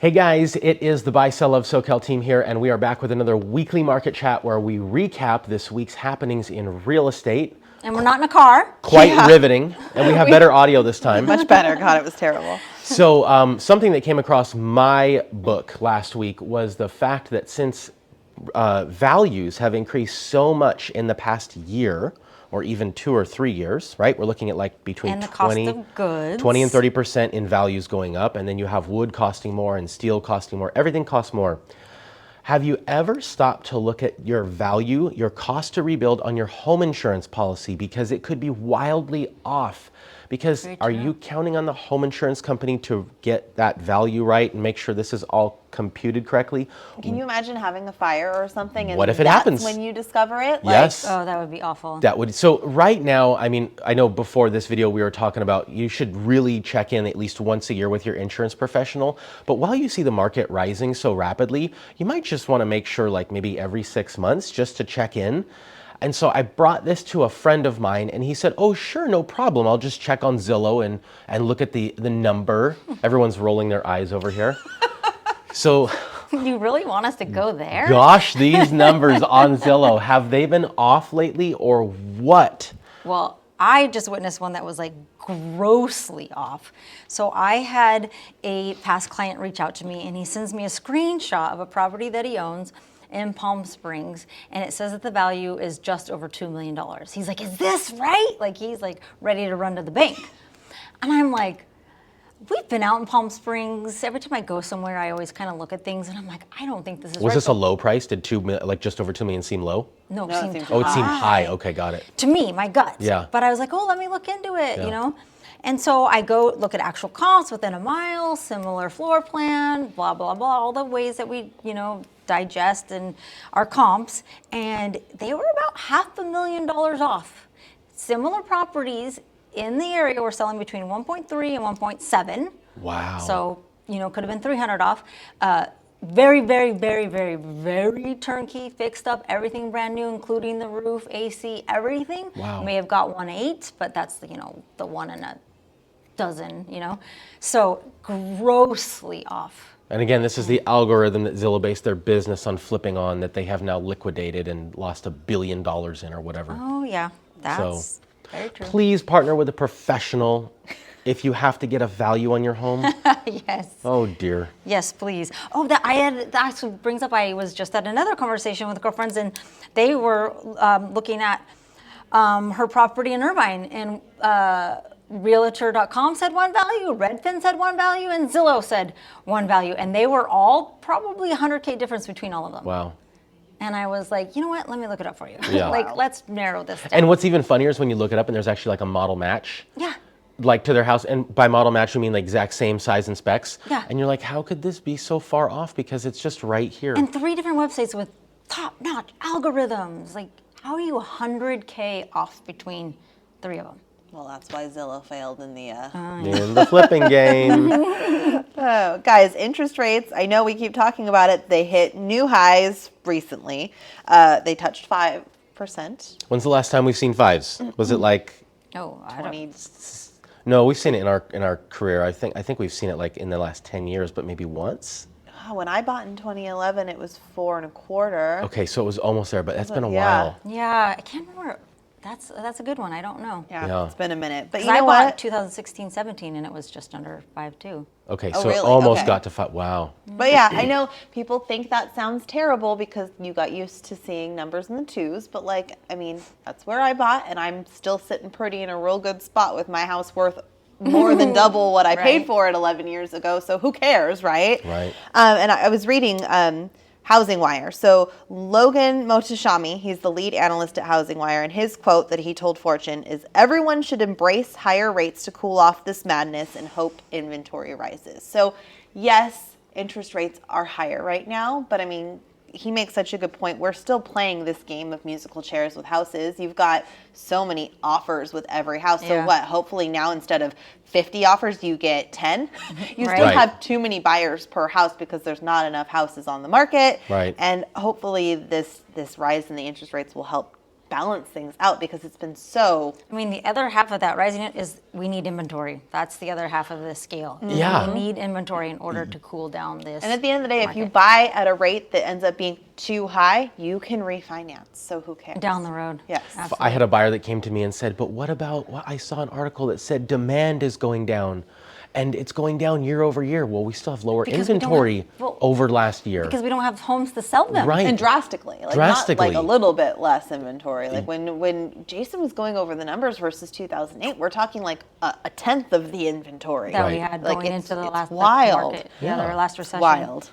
Hey guys, it is the Buy Sell of SoCal team here, and we are back with another weekly market chat where we recap this week's happenings in real estate. And we're not in a car. Quite riveting, and we have better audio this time. Much better. God, it was terrible. So something that came across my book last week was the fact that since values have increased so much in the past year, or even 2 or 3 years, right? We're looking at like between And the cost of goods. 20 and 30% in values going up, and then you have wood costing more and steel costing more. Everything costs more. Have you ever stopped to look at your value, your cost to rebuild on your home insurance policy, because it could be wildly off? Because are you counting on the home insurance company to get that value right and make sure this is all computed correctly? Can you imagine having a fire or something and what if it that's happens when you discover it? Yes. Oh, that would be awful. That would. So right now, I mean, I know before this video we were talking about you should really check in at least once a year with your insurance professional. But while you see the market rising so rapidly, you might just want to make sure like maybe every 6 months just to check in. And so I brought this to a friend of mine and he said, oh, sure, no problem. I'll just check on Zillow and look at the number. Everyone's rolling their eyes over here. So You really want us to go there? gosh, these numbers on Zillow, have they been off lately or what? Well, I just witnessed one that was like grossly off. So I had a past client reach out to me and he sends me a screenshot of a property that he owns in Palm Springs, and it says that the value is just over $2 million. He's like, is this right? Like, he's like ready to run to the bank. And I'm like, we've been out in Palm Springs. Every time I go somewhere, I always kind of look at things, and I'm like, I don't think this is right. Was this a low price? Did just over 2 million seem low? No, No, it seemed seemed Oh, it seemed high. high. Okay, got it. To me, my gut. Yeah. But I was like, oh, let me look into it, Yeah. you know? And so I go look at actual comps within a mile, similar floor plan, blah, blah, blah, all the ways that we, digest and our comps. And they were about $500,000 off. Similar properties in the area were selling between 1.3 and 1.7. Wow. So, could have been 300 off. Very, very, very, very, very turnkey, fixed up, everything brand new, including the roof, AC, everything. Wow. May have got 1.8, but that's the one in a dozen, So grossly off. And again, this is the algorithm that Zillow based their business on flipping on that they have now liquidated and lost $1 billion in or whatever. Oh yeah, that's very true. Please partner with a professional if you have to get a value on your home. Yes. Oh dear. Yes, please. Oh, that actually brings up, I was just at another conversation with girlfriends, and they were looking at her property in Irvine, and Realtor.com said one value, Redfin said one value, and Zillow said one value, and they were all probably $100K difference between all of them. Wow. And I was like, you know what? Let me look it up for you. Yeah. Like, let's narrow this down. And what's even funnier is when you look it up and there's actually like a model match. Yeah. Like to their house, and by model match we mean the exact same size and specs. Yeah. And you're like, how could this be so far off? Because it's just right here. And 3 different websites with top-notch algorithms. Like, how are you 100K off between 3 of them? Well, that's why Zillow failed in the... In the flipping game. Oh, guys, interest rates, I know we keep talking about it. They hit new highs recently. They touched 5%. When's the last time we've seen fives? Was it like... Oh, I don't 20. No, we've seen it in our career. I think we've seen it like in the last 10 years, but maybe once. Oh, when I bought in 2011, it was 4.25. Okay, so it was almost there, but that's been a Yeah. while. Yeah, I can't remember. That's a good one. I don't know. Yeah, it's been a minute. But 'Cause you know I bought what? 2016, 17, and it was just under 5.2. Okay, Oh, so really? it almost Okay. got to five. Wow. But yeah, I know people think that sounds terrible because you got used to seeing numbers in the 2s. But that's where I bought, and I'm still sitting pretty in a real good spot with my house worth more than double what I paid Right. for it 11 years ago. So who cares, right? Right. And I was reading Housing Wire. So Logan Mohtashami, he's the lead analyst at Housing Wire, and his quote that he told Fortune is, "Everyone should embrace higher rates to cool off this madness and hope inventory rises." So yes, interest rates are higher right now, but he makes such a good point. We're still playing this game of musical chairs with houses. You've got so many offers with every house. So Yeah. what? Hopefully now instead of 50 offers, you get 10. You Right. still Right. have too many buyers per house because there's not enough houses on the market. Right. And hopefully this rise in the interest rates will help balance things out because it's been so. I mean, the other half of that rising is we need inventory. That's the other half of the scale. Yeah. We need inventory in order to cool down this. And at the end of the day, if you market. buy at a rate that ends up being too high, you can refinance. So who cares? Down the road. Yes. Absolutely. I had a buyer that came to me and said, but what about, I saw an article that said demand is going down and it's going down year over year. Well, we still have lower Because we don't inventory have- well, over last year. because we don't have homes to sell them. Right. And drastically, like Drastically. not like a little bit less inventory. Like when Jason was going over the numbers versus 2008, we're talking like a tenth of the inventory That we Right. had Like, going it's- into the it's last wild. market. Yeah. Their last recession. Wild.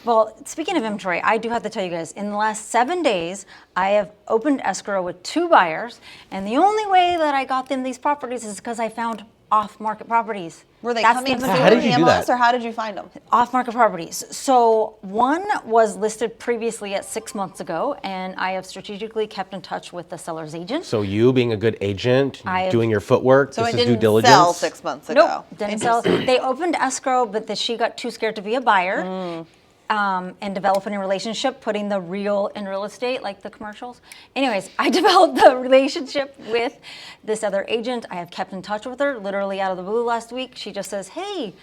Well, speaking of inventory, I do have to tell you guys, in the last 7 days, I have opened escrow with 2 buyers, and the only way that I got them these properties is because I found off-market properties. Were they That's coming the through How did the you do MLS that? or how did you find them? Off-market properties. So one was listed previously at 6 months ago, and I have strategically kept in touch with the seller's agent. So you being a good agent, I've- doing your footwork, So this it is due didn't diligence. sell 6 months ago. Nope, didn't sell. They opened escrow, but she got too scared to be a buyer. And developing a relationship, putting the real in real estate, like the commercials. Anyways, I developed the relationship with this other agent. I have kept in touch with her literally out of the blue last week. She just says, hey,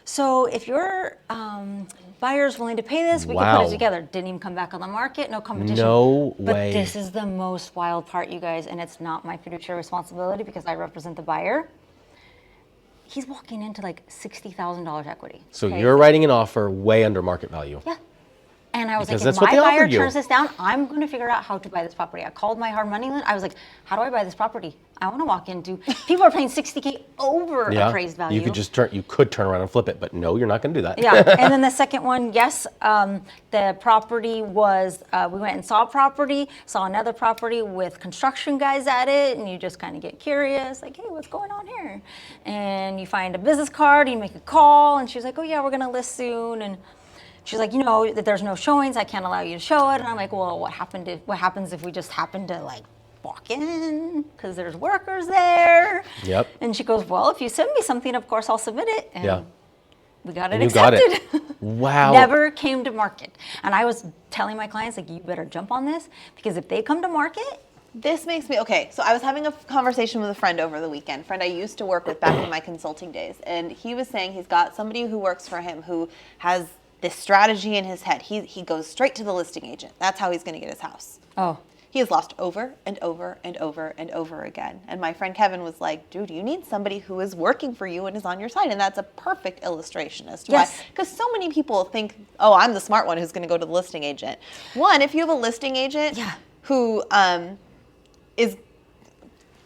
so if your buyer's willing to pay this, we can put Wow. it together. Didn't even come back on the market, no competition. No But way. this is the most wild part, you guys, and it's not my fiduciary responsibility because I represent the buyer. He's walking into like $60,000 equity. So okay? you're writing an offer way under market value. Yeah. And I was Because like, that's if what my they buyer offered you. turns this down, I'm going to figure out how to buy this property. I called my hard money lender. I was like, how do I buy this property? I want to walk into. People are paying $60K over Yeah. appraised value. You could turn around and flip it, but no, you're not going to do that. Yeah. And then the second one, yes, the property was, we went and saw a property, saw another property with construction guys at it, and you just kind of get curious, like, hey, what's going on here? And you find a business card, you make a call, and she's like, oh, yeah, we're going to list soon. And she's like, you know, that there's no showings, I can't allow you to show it. And I'm like, well, what happens if we just happen to like walk in because there's workers there? Yep. And she goes, well, if you send me something, of course I'll submit it. And Yeah. we got it And you got accepted. it. Wow. Never came to market. And I was telling my clients, like, you better jump on this because if they come to market, This makes me, okay, so I was having a conversation with a friend over the weekend, friend I used to work with back in my consulting days, and he was saying he's got somebody who works for him who has this strategy in his head. He goes straight to the listing agent. That's how he's going to get his house. oh, He has lost over and over and over and over again. And my friend Kevin was like, dude, you need somebody who is working for you and is on your side. And that's a perfect illustration as to Yes. why. Because so many people think, oh, I'm the smart one who's going to go to the listing agent. One, if you have a listing agent Yeah. who is,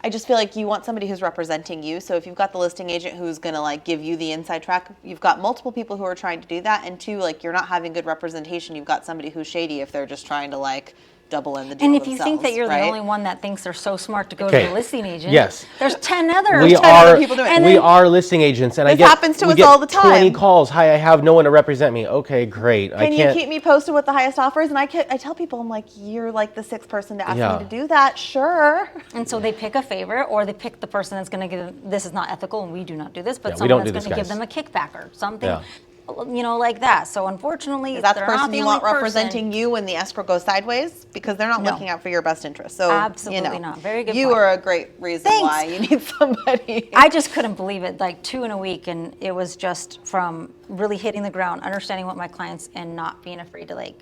I just feel like you want somebody who's representing you. So if you've got the listing agent who's going to like give you the inside track, you've got multiple people who are trying to do that. And two, like you're not having good representation. You've got somebody who's shady if they're just trying to like double in the deal and if you think that themselves, you're right? the only one that thinks they're so smart to go Okay. to the listing agent, Yes. there's 10 others. We 10 other are people doing it. And we then- are listing agents, and I This get happens to we us get all the 20 time. calls. Hi, I have no one to represent me. Okay, great. I Can you can't. keep me posted with the highest offers? And I tell people, I'm like, you're like the sixth person to ask Yeah. me to do that. Sure. And so they pick a favorite, or they pick the person that's going to give them, this is not ethical, and we do not do this, but Yeah, we don't someone do that's this, going to give guys. them a kickback or something, Yeah. you know, like that. So unfortunately, Is that the they're not person the you only want representing person. you when the escrow goes sideways? Because they're not No. looking out for your best interest. So Absolutely not. Very good You point. are a great reason Thanks. why you need somebody. I just couldn't believe it, like 2 in a week, and it was just from really hitting the ground, understanding what my clients, and not being afraid to like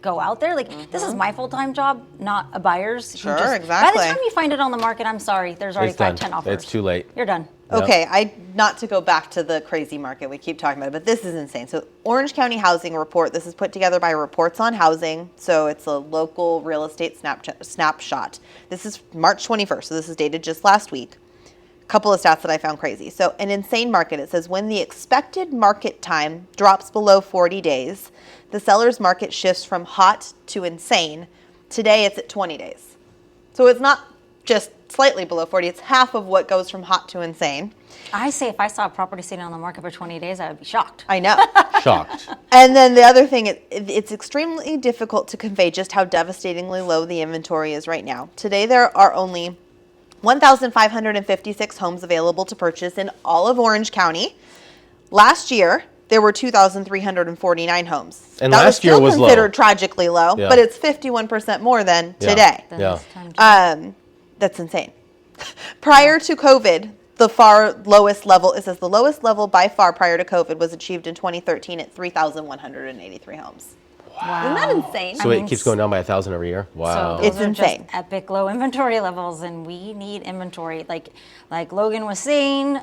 go out there. Like this is my full-time job, not a buyer's. who Sure, By exactly. the time you find it on the market, I'm sorry, there's already It's 5, done. 10 offers. It's too late. You're done. Yep. Okay, not to go back to the crazy market, we keep talking about it, but this is insane. So Orange County Housing Report, this is put together by Reports on Housing, so it's a local real estate snapshot. This is March 21st, so this is dated just last week. A couple of stats that I found crazy. So an insane market, it says when the expected market time drops below 40 days, the seller's market shifts from hot to insane. Today it's at 20 days. So it's not just slightly below 40, it's half of what goes from hot to insane. I say if I saw a property sitting on the market for 20 days, I would be shocked. I know. Shocked. And then the other thing, it's extremely difficult to convey just how devastatingly low the inventory is right now. Today there are only 1,556 homes available to purchase in all of Orange County. Last year, there were 2,349 homes. And that last was year still was low. considered tragically low, Yeah. but it's 51% more than Yeah. today. Then Yeah. it's time to- That's insane. Prior to COVID, the far lowest level, it says the lowest level by far prior to COVID was achieved in 2013 at 3,183 homes. wow. Isn't that insane? So I it mean, keeps going down by 1,000 every year. Wow. So those It's are insane. just epic low inventory levels, and we need inventory. Like Logan was saying,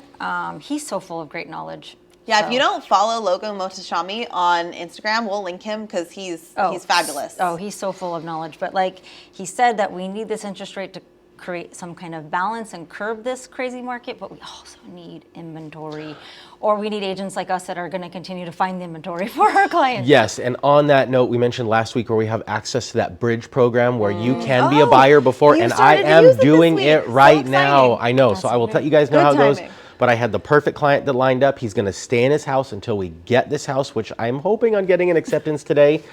he's so full of great knowledge. Yeah, So- if you don't follow Logan Mohtashami on Instagram, we'll link him because he's fabulous. Oh, he's so full of knowledge. But like he said that we need this interest rate to create some kind of balance and curb this crazy market, but we also need inventory, or we need agents like us that are going to continue to find the inventory for our clients. Yes, and on that note, we mentioned last week where we have access to that bridge program where you can be a Oh, buyer before, you and I started to am use it this doing week. it So right now. exciting. I know, so I will let you guys know Good how it goes. timing. But I had the perfect client that lined up. He's going to stay in his house until we get this house, which I'm hoping on getting an acceptance today.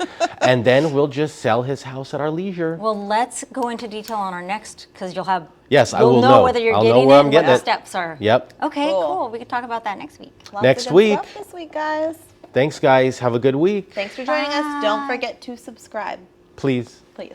And then we'll just sell his house at our leisure. Well, let's go into detail on our next, because you'll have. Yes, I you'll will know know. whether you're I'll know getting where it I'm and getting what the it. steps are. Yep. Okay, Cool. cool. We can talk about that next week. Lots Next of good week. stuff this week, guys. Thanks, guys. Have a good week. Thanks for joining us. Don't forget to subscribe, Please. please.